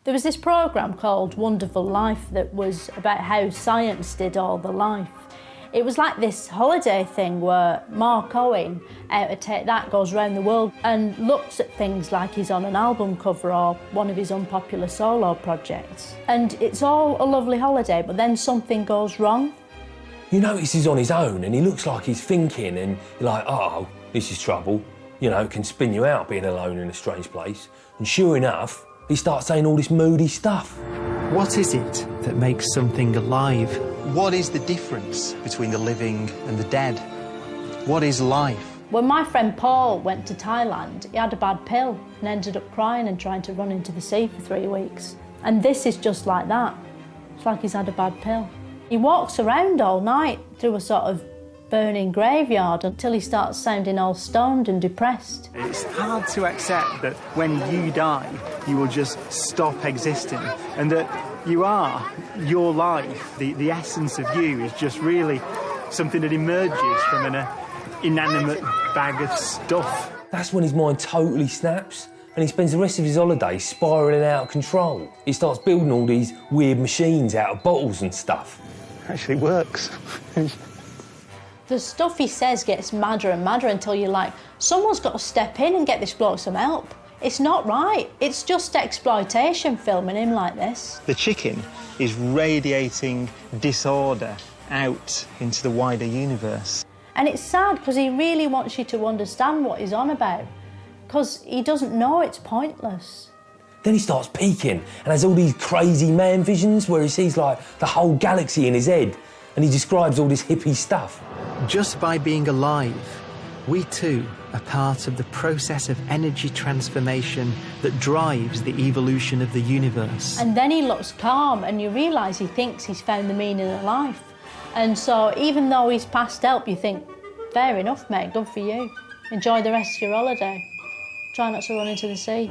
There was this programme called Wonderful Life that was about how science did all the life. It was like this holiday thing where Mark Owen, out of Take That, goes around the world and looks at things like he's on an album cover or one of his unpopular solo projects. And it's all a lovely holiday, but then something goes wrong. You notice he's on his own and he looks like he's thinking and you're like, oh, this is trouble. You know, it can spin you out being alone in a strange place. And sure enough, he starts saying all this moody stuff. What is it that makes something alive? What is the difference between the living and the dead? What is life? When my friend Paul went to Thailand, he had a bad pill and ended up crying and trying to run into the sea for 3 weeks. And this is just like that. It's like he's had a bad pill. He walks around all night through a sort of burning graveyard until he starts sounding all stoned and depressed. It's hard to accept that when you die, you will just stop existing and that you are, your life, the essence of you is just really something that emerges from an inanimate bag of stuff. That's when his mind totally snaps and he spends the rest of his holiday spiralling out of control. He starts building all these weird machines out of bottles and stuff. Actually works. The stuff he says gets madder and madder until you're like, someone's got to step in and get this bloke some help. It's not right. It's just exploitation filming him like this. The chicken is radiating disorder out into the wider universe. And it's sad because he really wants you to understand what he's on about, because he doesn't know it's pointless. Then he starts peaking and has all these crazy man visions where he sees like the whole galaxy in his head and he describes all this hippie stuff. Just by being alive, we too are part of the process of energy transformation that drives the evolution of the universe. And then he looks calm and you realise he thinks he's found the meaning of life. And so even though he's past help, you think, fair enough, mate, good for you. Enjoy the rest of your holiday. Try not to run into the sea.